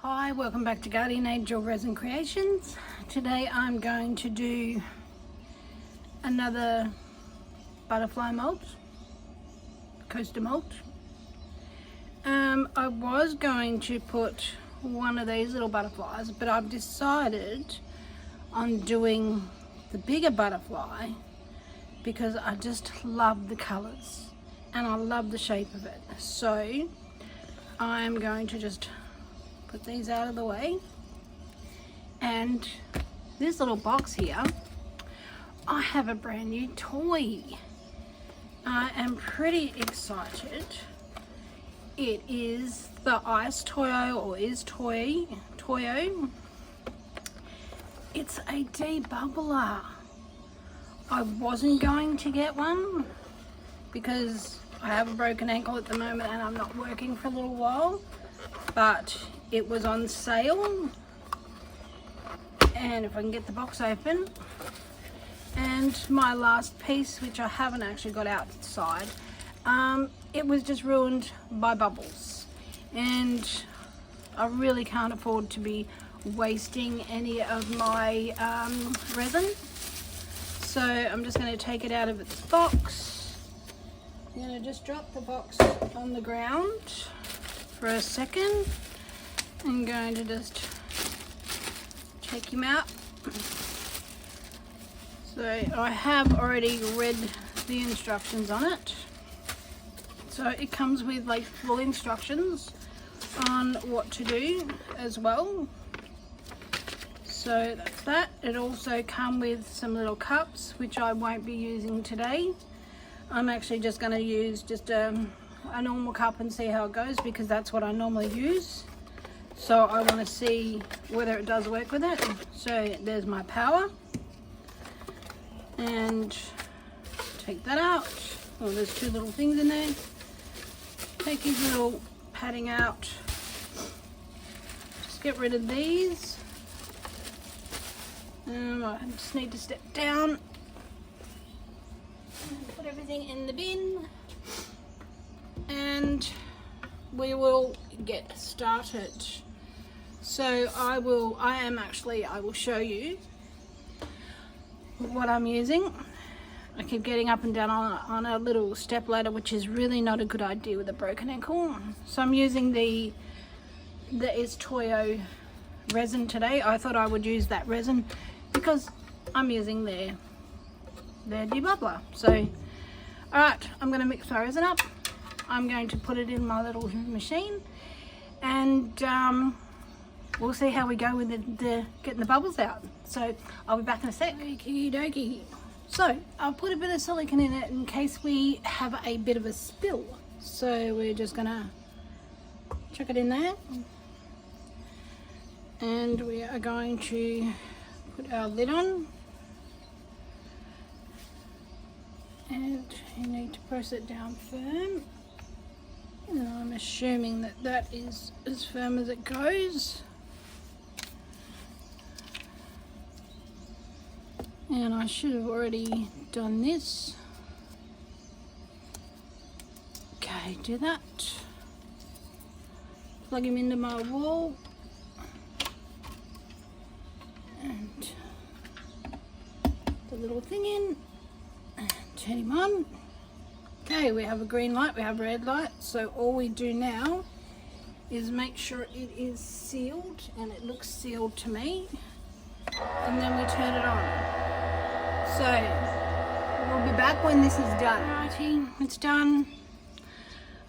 Hi, welcome back to Guardian Angel Resin Creations. Today I'm going to do another butterfly mold, coaster mold. I was going to put one of these little butterflies, but I've decided on doing the bigger butterfly because I just love the colours and I love the shape of it. So I'm going to just put these out of the way, and this little box here, I have a brand new toy. I am pretty excited. It is the Ice Toyo, or is Toyo. It's a debubbler. I wasn't going to get one because I have a broken ankle at the moment and I'm not working for a little while, but it was on sale, and if I can get the box open, and my last piece, which I haven't actually got outside, it was just ruined by bubbles, and I really can't afford to be wasting any of my resin, so I'm just going to take it out of its box. I'm going to just drop the box on the ground for a second. I'm going to just take him out. So I have already read the instructions on it. So it comes with like full instructions on what to do as well. So that's that. It also comes with some little cups, which I won't be using today. I'm actually just going to use just a normal cup and see how it goes, because that's what I normally use. So I want to see whether it does work with it. So there's my power, and take that out. Oh, there's two little things in there. Take his little padding out. Just get rid of these. I just need to step down and put everything in the bin, and we will get started. So I will show you what I'm using. I keep getting up and down on a little step ladder, which is really not a good idea with a broken ankle. So I'm using the Is Toyo resin today. I thought I would use that resin because I'm using their debubbler. So alright, I'm going to mix my resin up. I'm going to put it in my little machine, and we'll see how we go with the getting the bubbles out. So I'll be back in a sec. Okie dokie. So I'll put a bit of silicone in it in case we have a bit of a spill. So we're just gonna chuck it in there, and we are going to put our lid on, and you need to press it down firm. And I'm assuming that that is as firm as it goes. And I should have already done this. Okay, do that. Plug him into my wall. And the little thing in. And turn him on. Okay, we have a green light, we have a red light, so all we do now is make sure it is sealed, and it looks sealed to me, and then we turn it on. So we'll be back when this is done. Alrighty, it's done.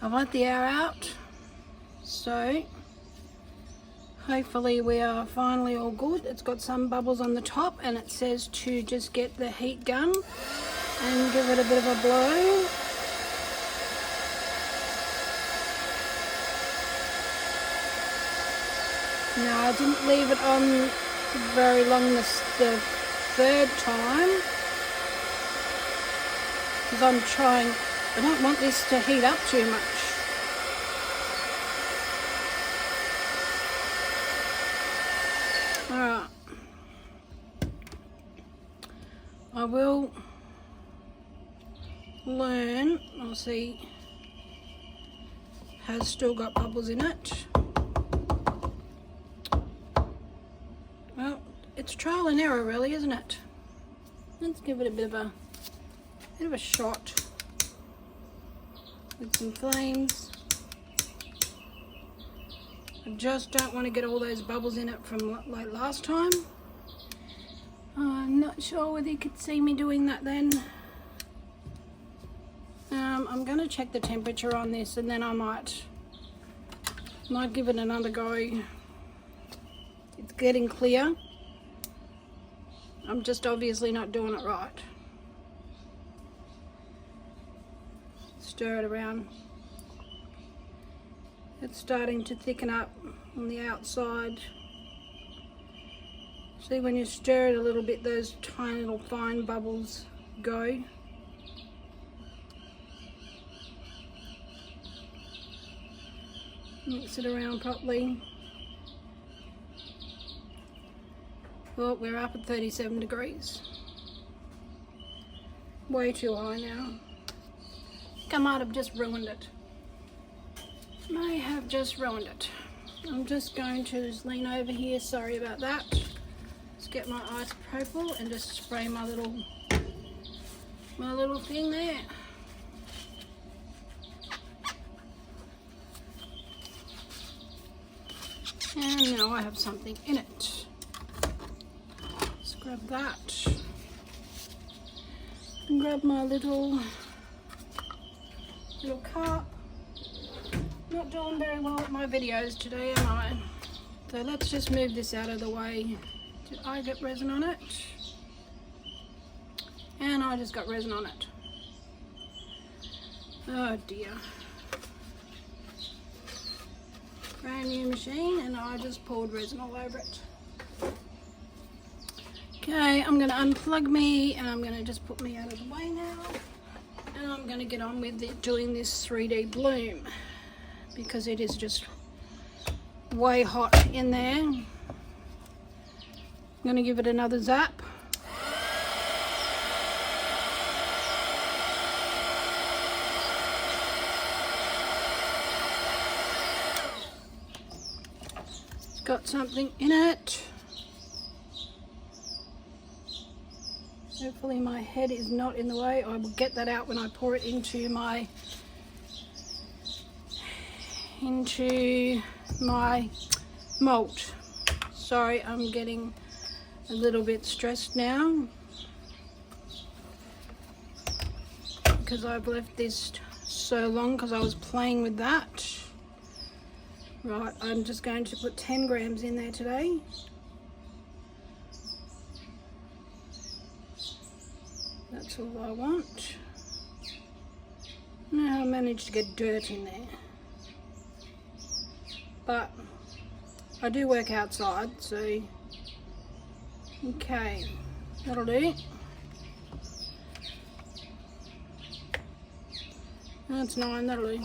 I've let the air out, so hopefully we are finally all good. It's got some bubbles on the top, and it says to just get the heat gun and give it a bit of a blow. Now I didn't leave it on very long the third time, because I don't want this to heat up too much. Alright, I will learn, I'll see, has still got bubbles in it. It's trial and error really, isn't it? Let's give it a bit of a shot with some flames. I just don't want to get all those bubbles in it from like last time. I'm not sure whether you could see me doing that then. I'm going to check the temperature on this and then I might give it another go. It's getting clear. I'm just obviously not doing it right. Stir it around. It's starting to thicken up on the outside. See, when you stir it a little bit, those tiny little fine bubbles go. Mix it around properly. Well, we're up at 37 degrees. Way too high now. I think I might have just ruined it. May have just ruined it. I'm just going to just lean over here, sorry about that. Let's get my isopropyl and just spray my little thing there. And now I have something in it. Let's grab that. And grab my little cup. Not doing very well with my videos today, am I? So let's just move this out of the way. Did I get resin on it? And I just got resin on it. Oh dear. Brand new machine and I just poured resin all over it. Okay, I'm going to unplug me and I'm going to just put me out of the way now. And I'm going to get on with doing this 3D bloom because it is just way hot in there. I'm going to give it another zap. It's got something in it. Hopefully my head is not in the way. I will get that out when I pour it into my malt. Sorry, I'm getting a little bit stressed now because I've left this so long because I was playing with that. Right, I'm just going to put 10 grams in there today. That's all I want. Now I managed to get dirt in there. But I do work outside, so okay, that'll do. That's 9, that'll do.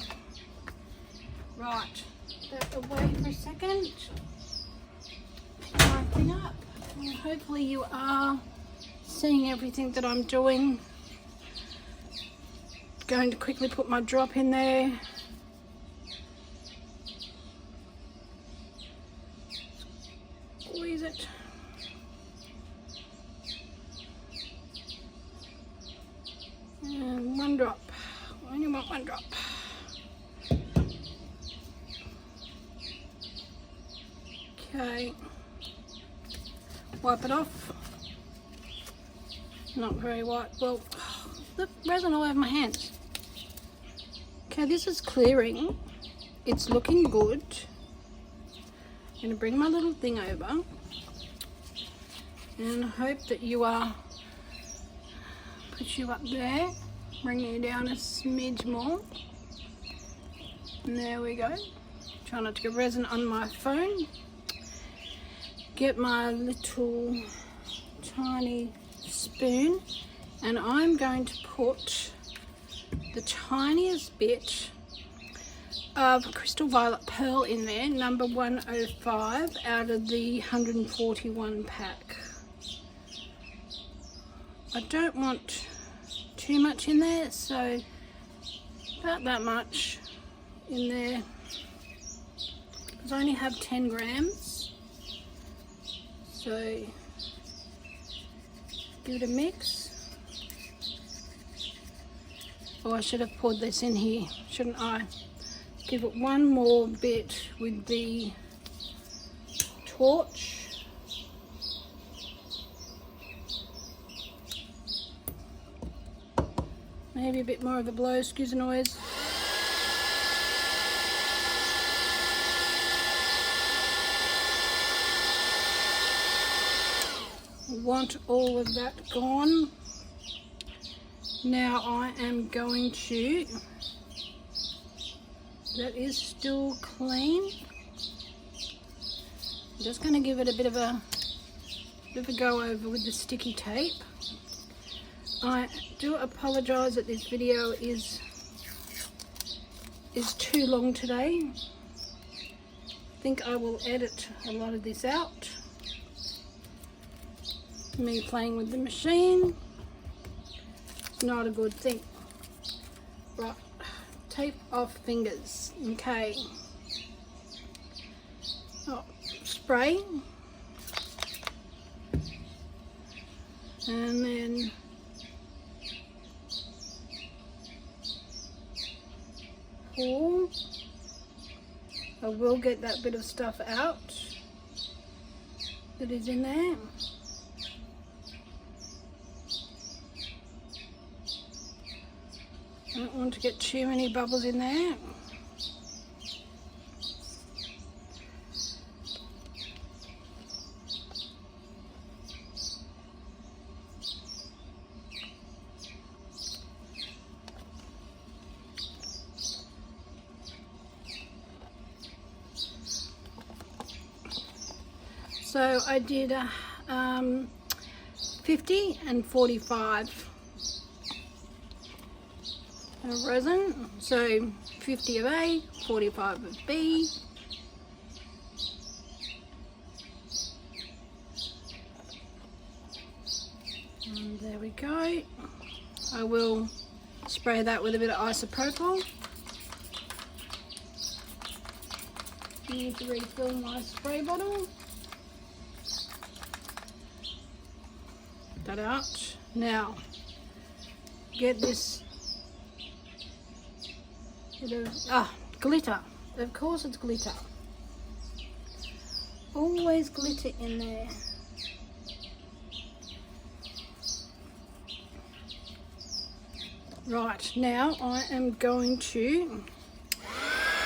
Right, that away for a second. Pick my thing up. And hopefully you are seeing everything that I'm doing. Going to quickly put my drop in there. Squeeze it. And 1 drop. I only want 1 drop. Okay. Wipe it off. Not very white. Well, the resin all over my hands. Okay, this is clearing. It's looking good. I'm going to bring my little thing over and hope that you are, put you up there, bring you down a smidge more. And there we go. Try not to get resin on my phone. Get my little tiny spoon and I'm going to put the tiniest bit of crystal violet pearl in there, number 105 out of the 141 pack. I don't want too much in there, so about that much in there because I only have 10 grams. So Give it a mix. Oh, I should have poured this in here, shouldn't I? Give it one more bit with the torch. Maybe a bit more of a blow, excuse the noise. Want all of that gone. Now I am going to, that is still clean. I'm just going to give it a bit of a go over with the sticky tape. I do apologise that this video is too long today. I think I will edit a lot of this out. Me playing with the machine, it's not a good thing. Right, tape off fingers. Okay. Oh, spray, and then pour. I will get that bit of stuff out that is in there. I don't want to get too many bubbles in there. So I did 50 and 45 resin, so 50 of A, 45 of B. And there we go. I will spray that with a bit of isopropyl. I need to refill my spray bottle. That out. Now get this bit of glitter. Of course it's glitter. Always glitter in there. Right, now I am going to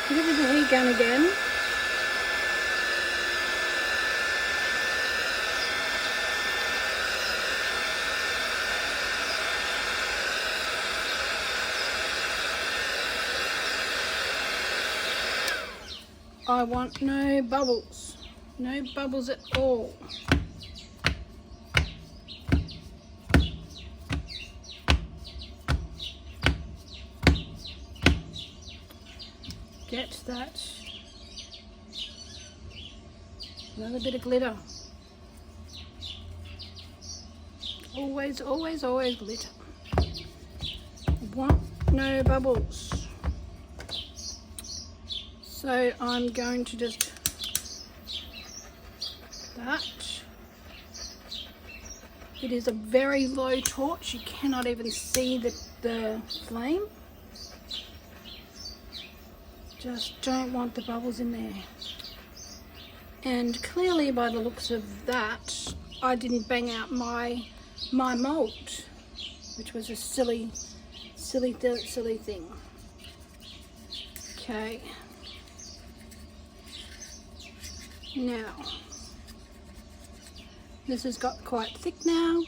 give it the heat gun again. I want no bubbles at all. Get that. Another bit of glitter. Always, always, always glitter. I want no bubbles. So I'm going to just that. It is a very low torch. You cannot even see the flame. Just don't want the bubbles in there. And clearly by the looks of that, I didn't bang out my mold, which was a silly thing. Okay. Now, this has got quite thick now.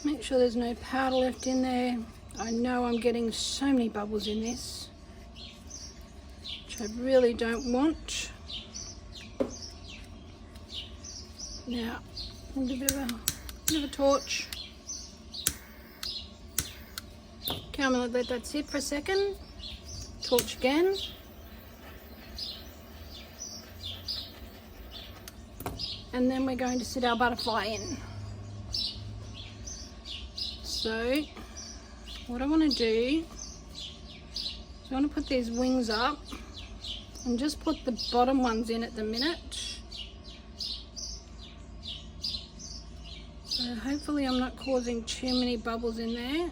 Make sure there's no powder left in there. I know I'm getting so many bubbles in this, which I really don't want. Now, a little bit of a torch. Okay, I'm going to let that sit for a second. Torch again. And then we're going to sit our butterfly in. So what I want to do is I want to put these wings up and just put the bottom ones in at the minute. So hopefully I'm not causing too many bubbles in there.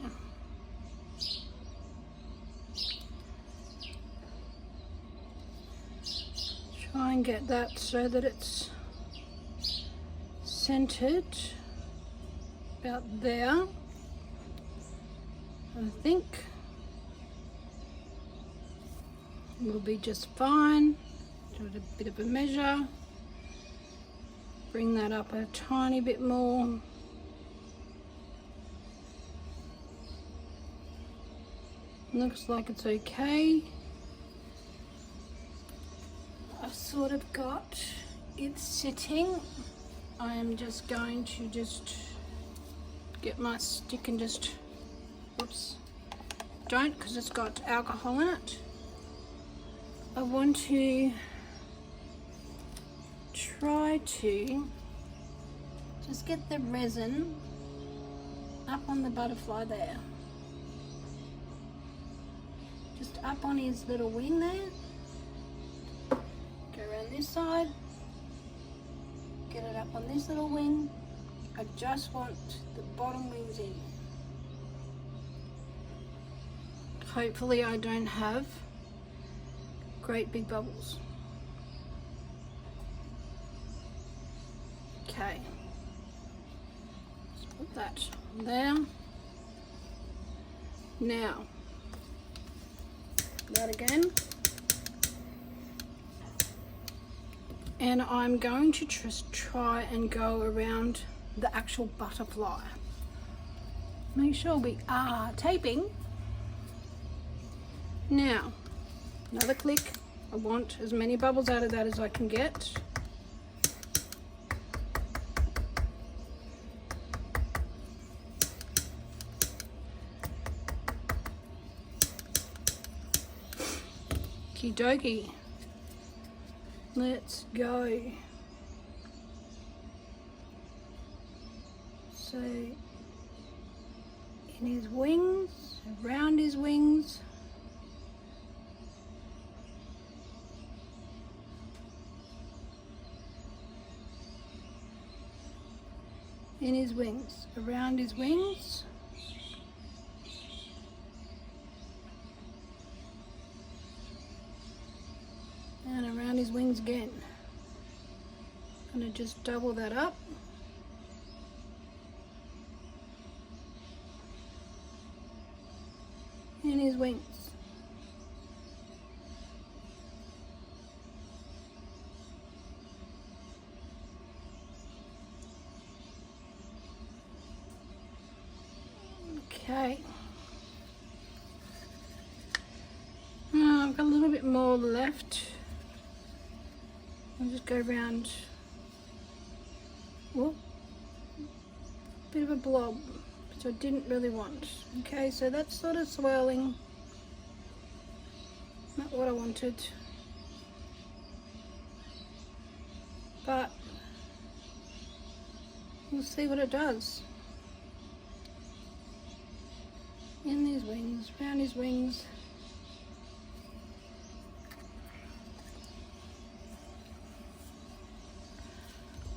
Try and get that so that it's centered about there. I think will be just fine. Do it a bit of a measure. Bring that up a tiny bit more. Looks like it's okay. I've sort of got it sitting. I am just going to get my stick and just, oops, don't, because it's got alcohol in it. I want to try to just get the resin up on the butterfly there. Just up on his little wing there. Go around this side. Get it up on this little wing. I just want the bottom wings in. Hopefully I don't have great big bubbles. Okay. Let's put that there. Now, that again. And I'm going to just try and go around the actual butterfly. Make sure we are taping. Now, another click. I want as many bubbles out of that as I can get. Okie dokie. Let's go. So, in his wings, around his wings, in his wings, around his wings, and around his wings again. I'm going to just double that up. In his wings. Okay. I've got a little bit more left. I'll just go around. Whoop. Bit of a blob, which I didn't really want. Okay, so that's sort of swirling. Not what I wanted. But we'll see what it does. In these wings, around his wings.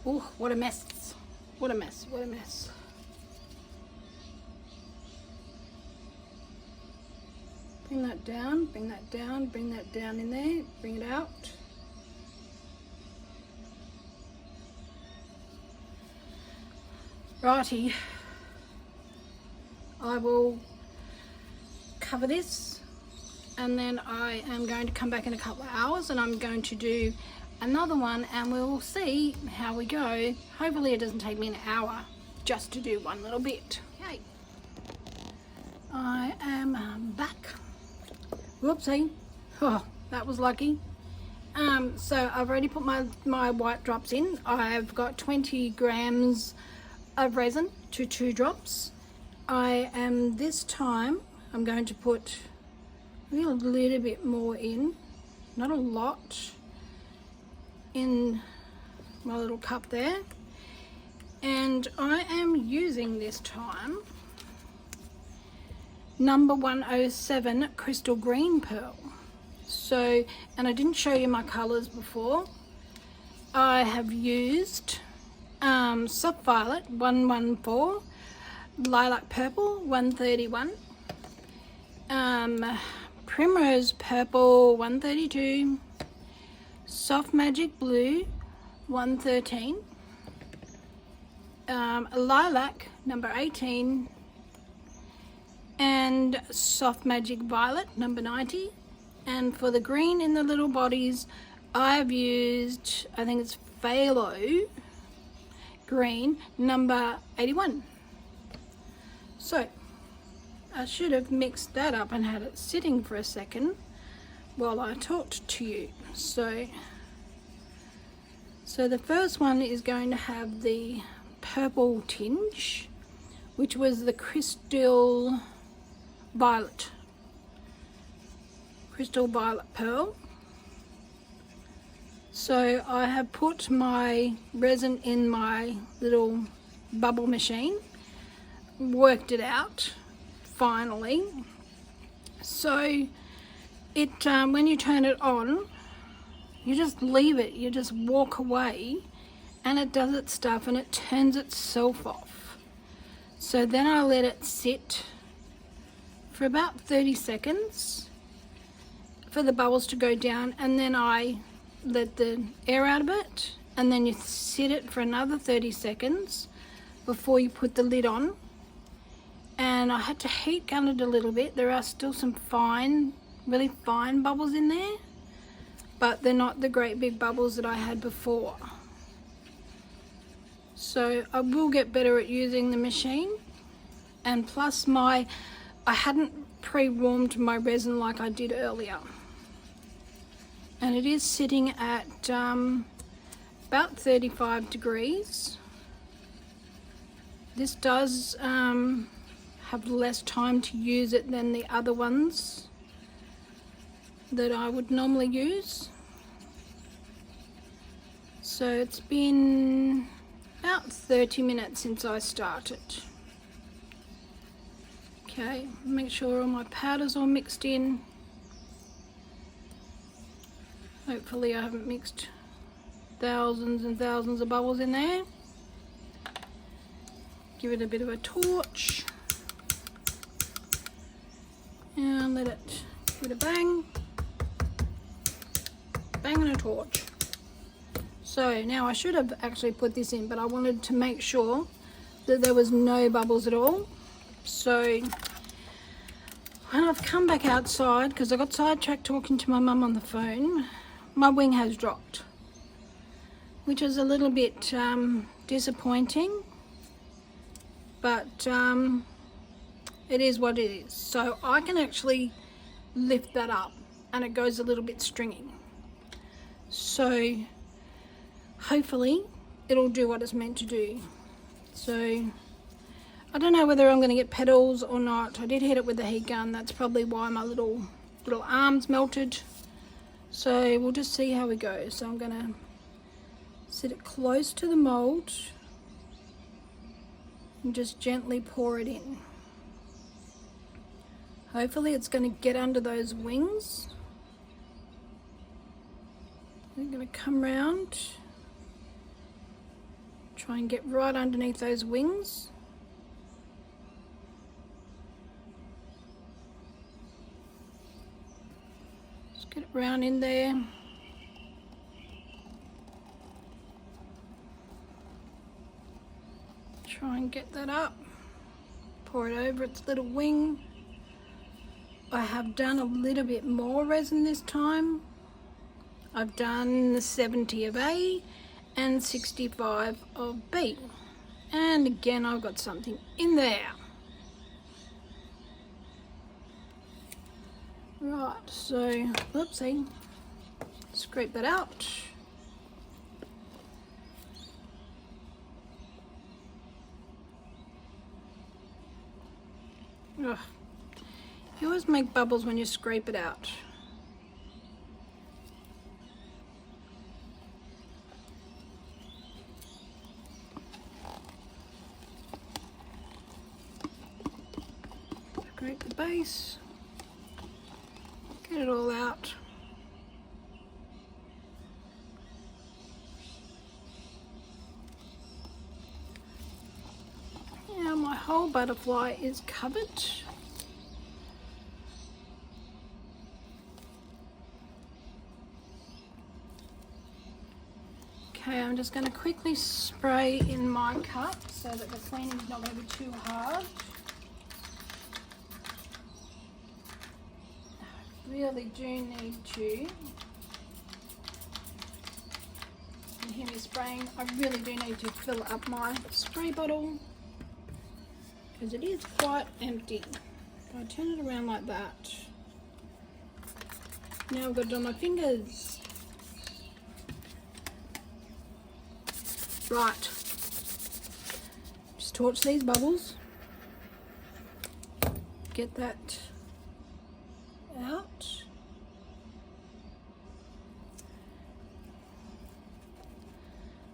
Oh, what a mess. What a mess, what a mess. Bring that down, bring that down, bring that down in there, bring it out. Righty. I will cover this and then I am going to come back in a couple of hours and I'm going to do another one and we'll see how we go. Hopefully it doesn't take me an hour just to do one little bit. Okay, I am back. Whoopsie. Oh, that was lucky. So I've already put my white drops in. I've got 20 grams of resin to 2 drops. This time I'm going to put a little bit more in, not a lot, in my little cup there. And I am using this time number 107 crystal green pearl. So, and I didn't show you my colors before. I have used soft violet 114, lilac purple 131, primrose purple 132, soft magic blue 113, lilac number 18, and soft magic violet number 90. And for the green in the little bodies, I've used, I think it's phthalo green number 81. So I should have mixed that up and had it sitting for a second while I talked to you. So the first one is going to have the purple tinge, which was the crystal violet pearl. So I have put my resin in my little bubble machine, worked it out finally. So it when you turn it on, you just leave it, you just walk away, and it does its stuff and it turns itself off. So then I let it sit for about 30 seconds for the bubbles to go down, and then I let the air out of it, and then you sit it for another 30 seconds before you put the lid on. And I had to heat gun it a little bit. There are still some fine, really fine bubbles in there, but they're not the great big bubbles that I had before. So I will get better at using the machine, and plus I hadn't pre-warmed my resin like I did earlier, and it is sitting at about 35 degrees. This does have less time to use it than the other ones that I would normally use. So it's been about 30 minutes since I started. Okay, make sure all my powder's all mixed in. Hopefully I haven't mixed thousands and thousands of bubbles in there. Give it a bit of a torch and let it give it a bang, bang and a torch. So now I should have actually put this in, but I wanted to make sure that there was no bubbles at all. So when I've come back outside, because I got sidetracked talking to my mum on the phone, my wing has dropped, which is a little bit disappointing, but it is what it is. So I can actually lift that up and it goes a little bit stringy. So hopefully it'll do what it's meant to do. So I don't know whether I'm going to get petals or not. I did hit it with the heat gun. That's probably why my little arms melted. So we'll just see how we go. So I'm going to sit it close to the mold and just gently pour it in. Hopefully it's going to get under those wings. I'm going to come round, try and get right underneath those wings. Just get it round in there. Try and get that up. Pour it over its little wing. I have done a little bit more resin this time. I've done the 70 of A and 65 of B. And again, I've got something in there. Right, so, oopsie, scrape that out. Ugh. You always make bubbles when you scrape it out. Scrape the base. Get it all out. whole butterfly is covered. Okay, I'm just going to quickly spray in my cup so that the cleaning is not going to be too hard. I really do need to, you can hear me spraying, I really do need to fill up my spray bottle because it is quite empty. If I turn it around like that, now I've got it on my fingers. Right, just torch these bubbles, get that out.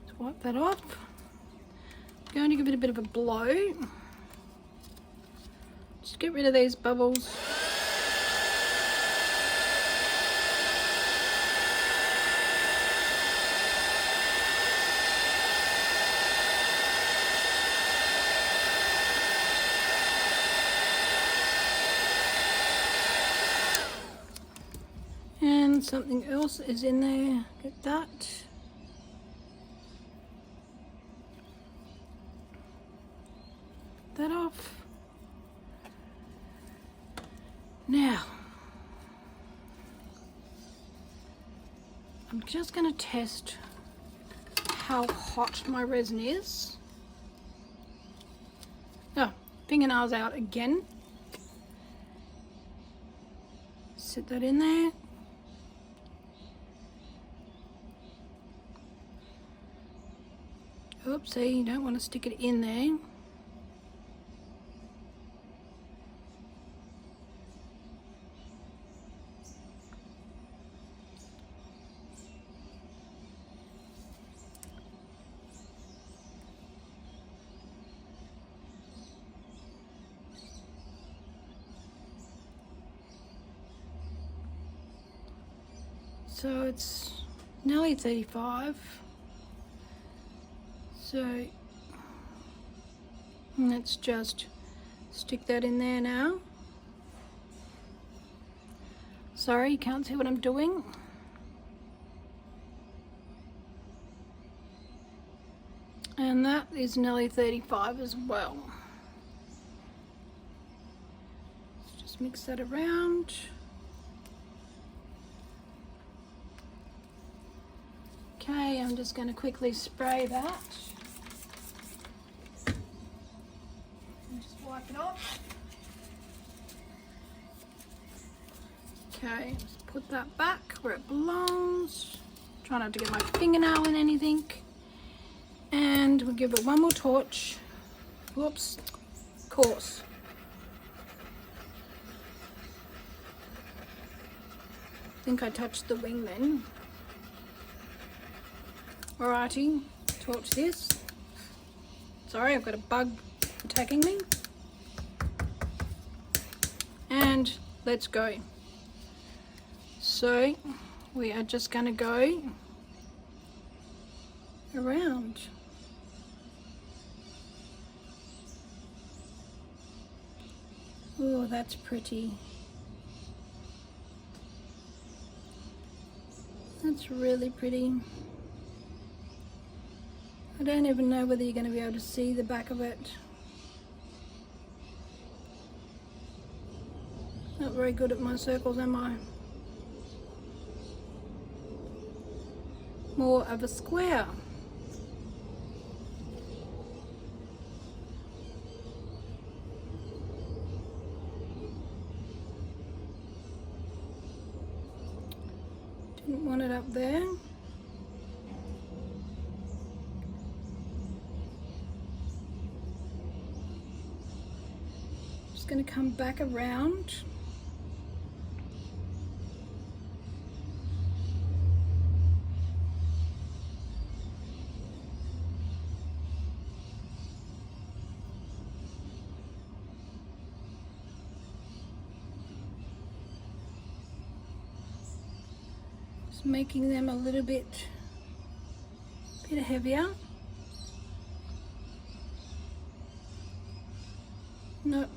Let's wipe that off. I'm going to give it a bit of a blow. Just get rid of these bubbles. And something else is in there. Get that. That off. Now, I'm just going to test how hot my resin is. Oh, fingernails out again. Sit that in there. Oopsie, you don't want to stick it in there. So it's nearly 35. So let's just stick that in there now. Sorry, you can't see what I'm doing. And that is nearly 35 as well. Let's just mix that around. Okay, I'm just going to quickly spray that. Just wipe it off. Okay, just put that back where it belongs. Try not to get my fingernail in anything. And we'll give it one more torch. Whoops, coarse. I think I touched the wing then. Alrighty, torch this. Sorry, I've got a bug attacking me. And let's go. So we are just going to go around. Oh, that's pretty. That's really pretty. I don't even know whether you're going to be able to see the back of it. Not very good at my circles, am I? More of a square. Didn't want it up there. Just going to come back around. Making them a little bit heavier. Not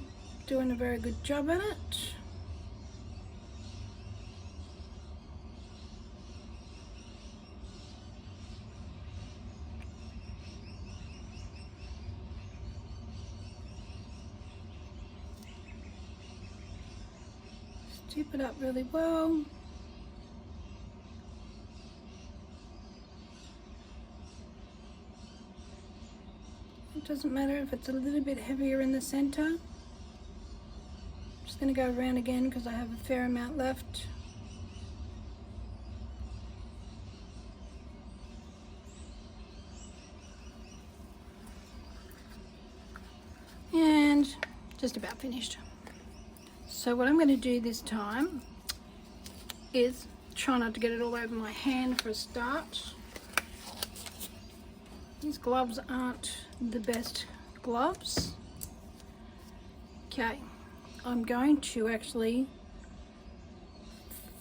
doing a very good job at it. Tip it up really well. It doesn't matter if it's a little bit heavier in the center. I'm just going to go around again because I have a fair amount left. And just about finished. So what I'm going to do this time is try not to get it all over my hand for a start. These gloves aren't the best gloves. Okay, I'm going to actually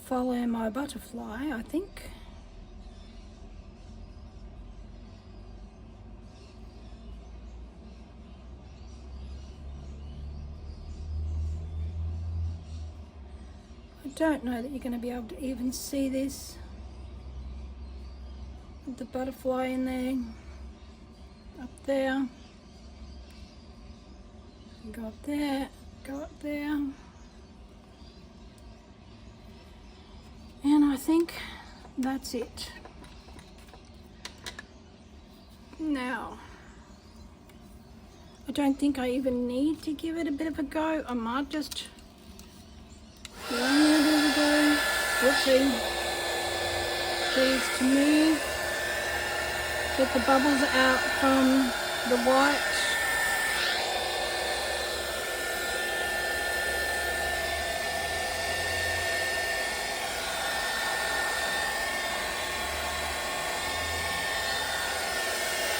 follow my butterfly, I think. I don't know that you're going to be able to even see this with the butterfly in there, up there, go up there, go up there, and I think that's it. Now, I don't think I even need to give it a bit of a go. I might just give it a bit of a go. Whoopsie. Please to move. Get the bubbles out from the white.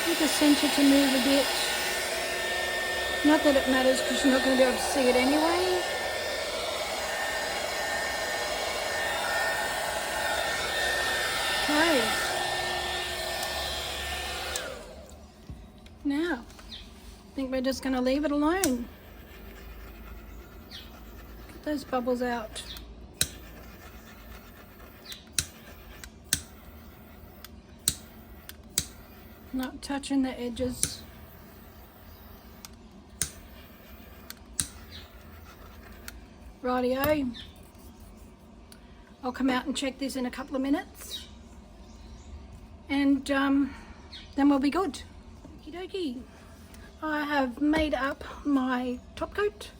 Get the centre to move a bit. Not that it matters because you're not going to be able to see it anyway. Okay. Now, I think we're just going to leave it alone. Get those bubbles out. Not touching the edges. Rightio. I'll come out and check this in a couple of minutes. And then we'll be good. Okie dokie. I have made up my top coat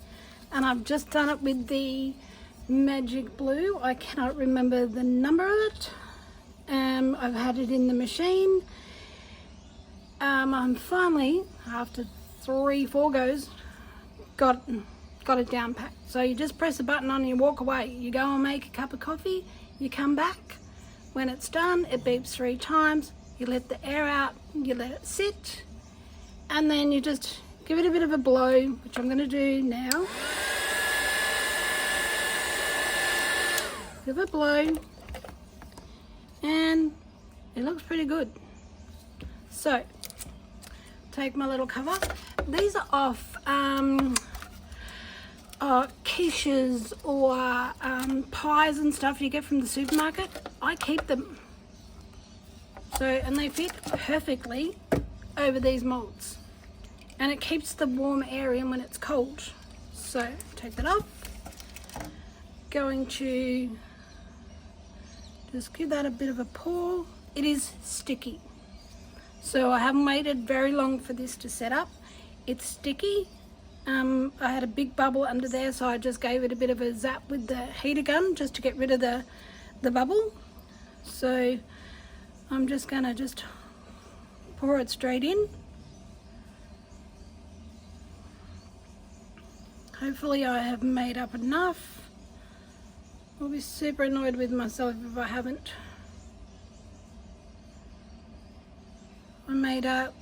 and I've just done it with the magic blue. I cannot remember the number of it. I've had it in the machine. I'm finally, after 3-4 goes, got it down packed. So you just press a button on and you walk away. You go and make a cup of coffee, you come back. When it's done, it beeps 3 times. You let the air out, you let it sit, and then you just give it a bit of a blow, which I'm going to do now. Give it a blow, and it looks pretty good. So, take my little cover. These are off quiches or pies and stuff you get from the supermarket. I keep them. So, and they fit perfectly over these molds. And it keeps the warm air in when it's cold. So, take that off. Going to just give that a bit of a pour. It is sticky. So I haven't waited very long for this to set up. It's sticky. I had a big bubble under there, so I just gave it a bit of a zap with the heater gun just to get rid of the bubble. So I'm just gonna just pour it straight in. Hopefully I have made up enough. I'll be super annoyed with myself if I haven't. I made up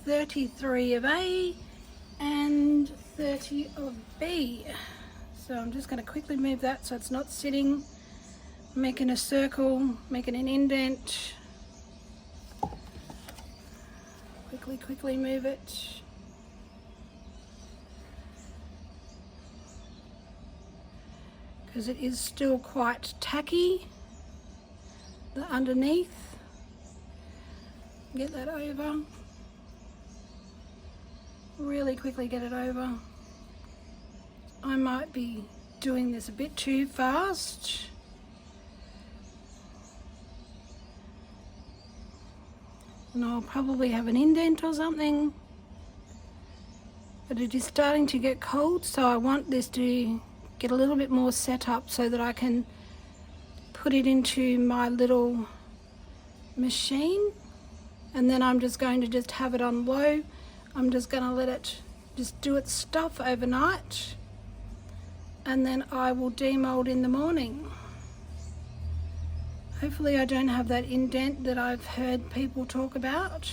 33 of A and 30 of B. So I'm just going to quickly move that so it's not sitting, making a circle, making an indent. Quickly move it. because it is still quite tacky, the underneath. Get that over. Really quickly get it over. I might be doing this a bit too fast. And I'll probably have an indent or something. But it is starting to get cold, so I want this to get a little bit more set up so that I can put it into my little machine. And then I'm just going to just have it on low. I'm just going to let it just do its stuff overnight. And then I will demold in the morning. Hopefully I don't have that indent that I've heard people talk about.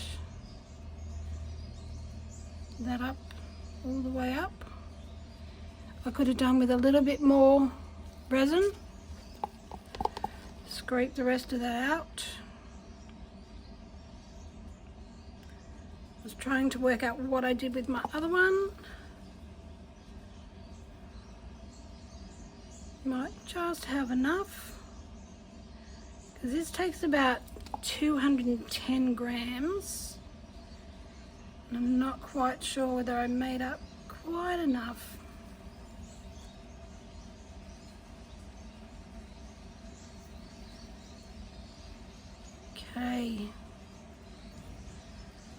That up, all the way up. I could have done with a little bit more resin. Scrape the rest of that out. I was trying to work out what I did with my other one. Might just have enough. Because this takes about 210 grams. And I'm not quite sure whether I made up quite enough. Okay.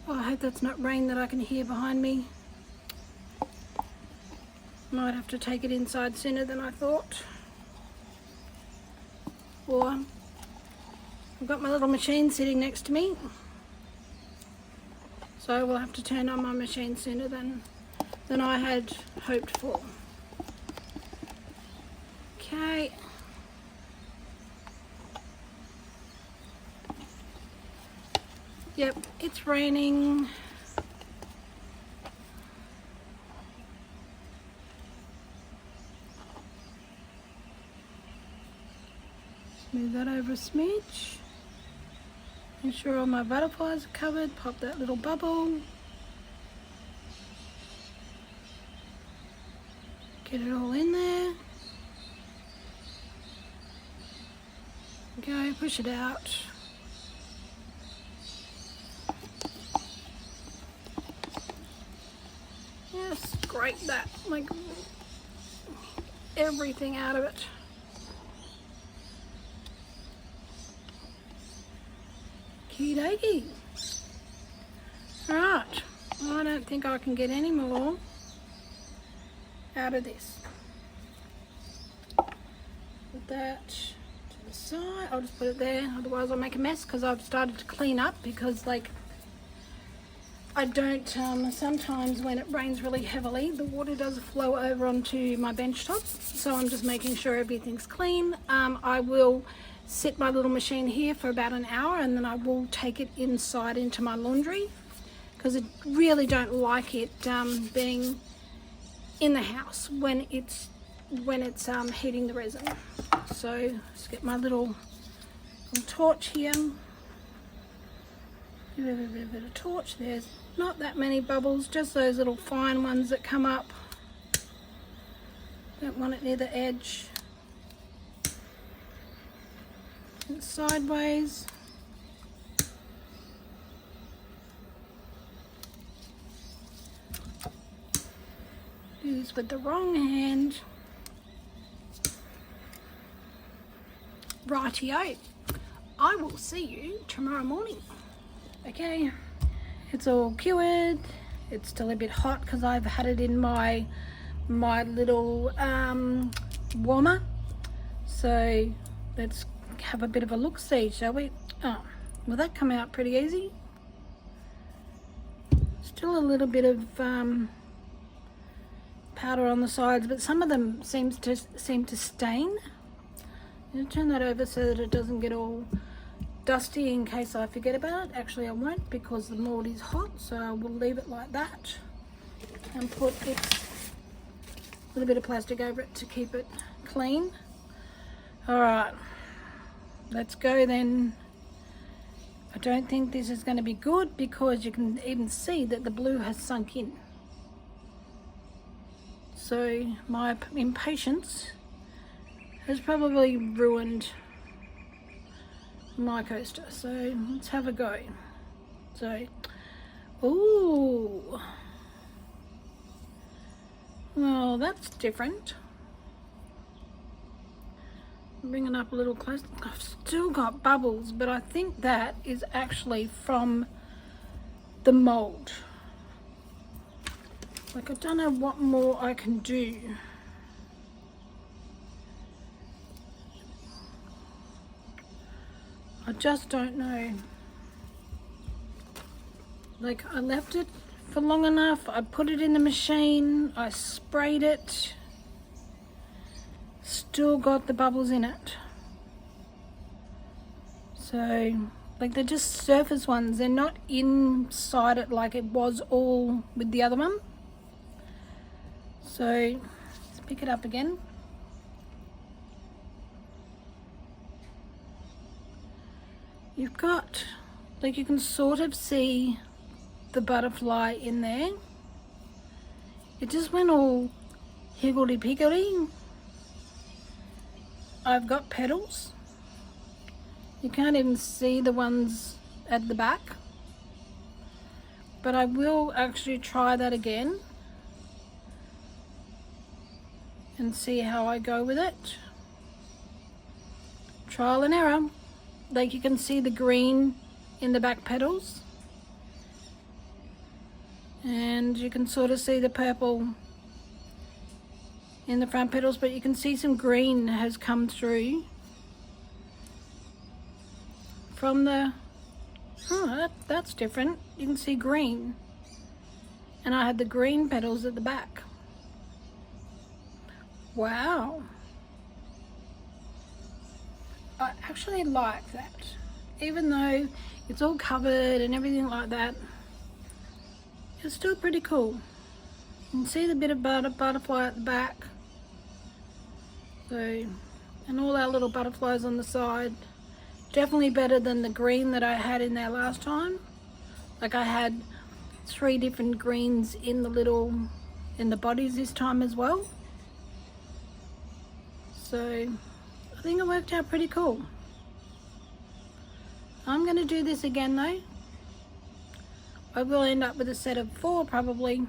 Oh, I hope that's not rain that I can hear behind me. Might have to take it inside sooner than I thought. Or I've got my little machine sitting next to me. So we'll have to turn on my machine sooner than I had hoped for. Okay. Yep, it's raining. Move that over a smidge. Make sure all my butterflies are covered. Pop that little bubble. Get it all in there. Go, push it out. Just scrape that, like everything out of it. Okie dokie. Alright, I don't think I can get any more out of this. Put that to the side. I'll just put it there, otherwise I'll make a mess because I've started to clean up because like I don't, sometimes when it rains really heavily, the water does flow over onto my bench tops. So I'm just making sure everything's clean. I will sit my little machine here for about an hour and then I will take it inside into my laundry because I really don't like it being in the house when it's heating the resin. So let's get my little torch here. Give it a bit of a torch. There's not that many bubbles, just those little fine ones that come up. Don't want it near the edge. And sideways. Do this with the wrong hand. Rightio. I will see you tomorrow morning. Okay, it's all cured. It's still a bit hot because I've had it in my little warmer. So let's have a bit of a look-see, shall we? Oh, will that come out pretty easy? Still a little bit of powder on the sides, but some of them seem to stain. I'm gonna turn that over so that it doesn't get all dusty in case I forget about it. Actually I won't because the mold is hot, so I will leave it like that and put a little bit of plastic over it to keep it clean. Alright, let's go then. I don't think this is going to be good because you can even see that the blue has sunk in. So my impatience has probably ruined my coaster. So let's have a go. So, ooh, well, that's different. Bring it up a little closer. I've still got bubbles, but I think that is actually from the mold. Like, I don't know what more I can do. I just don't know. Like, I left it for long enough. I put it in the machine. I sprayed it. Still got the bubbles in it. So, like, they're just surface ones. They're not inside it like it was all with the other one. So, let's pick it up again. You've got, like, you can sort of see the butterfly in there. It just went all higgledy-piggledy. I've got petals. You can't even see the ones at the back. But I will actually try that again and see how I go with it. Trial and error. Like, you can see the green in the back petals. And you can sort of see the purple in the front petals, but you can see some green has come through from the, oh, that's different. You can see green, and I had the green petals at the back. Wow, I actually like that. Even though it's all covered and everything like that, it's still pretty cool. You can see the bit of butterfly at the back. So, and all our little butterflies on the side. Definitely better than the green that I had in there last time. Like, I had 3 different greens in the bodies this time as well. So, I think it worked out pretty cool. I'm going to do this again though. I will end up with a set of 4 probably.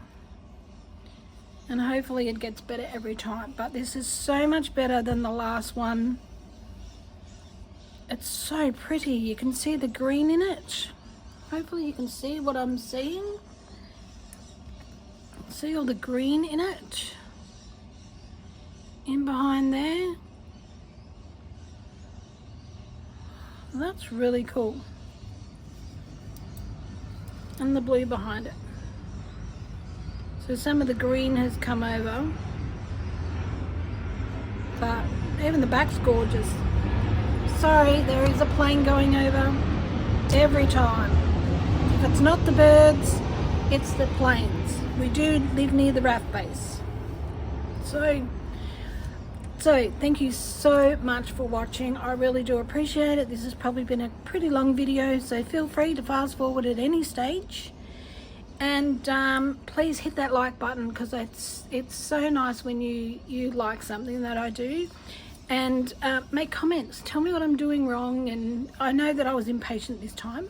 And hopefully it gets better every time. But this is so much better than the last one. It's so pretty. You can see the green in it. Hopefully you can see what I'm seeing. See all the green in it. In behind there. That's really cool. And the blue behind it. So some of the green has come over, but even the back's gorgeous. Sorry, there is a plane going over every time. If it's not the birds, it's the planes. We do live near the RAF base. So thank you so much for watching. I really do appreciate it. This has probably been a pretty long video, so feel free to fast forward at any stage. And please hit that like button, because it's so nice when you like something that I do. And make comments. Tell me what I'm doing wrong. And I know that I was impatient this time.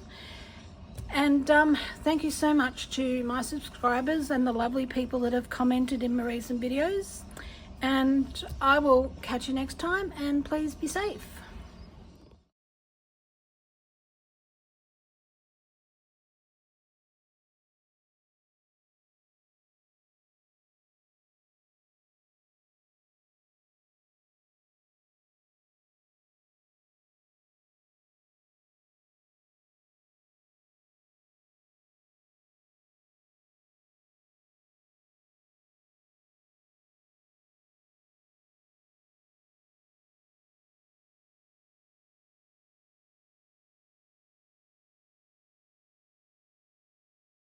And thank you so much to my subscribers and the lovely people that have commented in my recent videos. And I will catch you next time, and please be safe.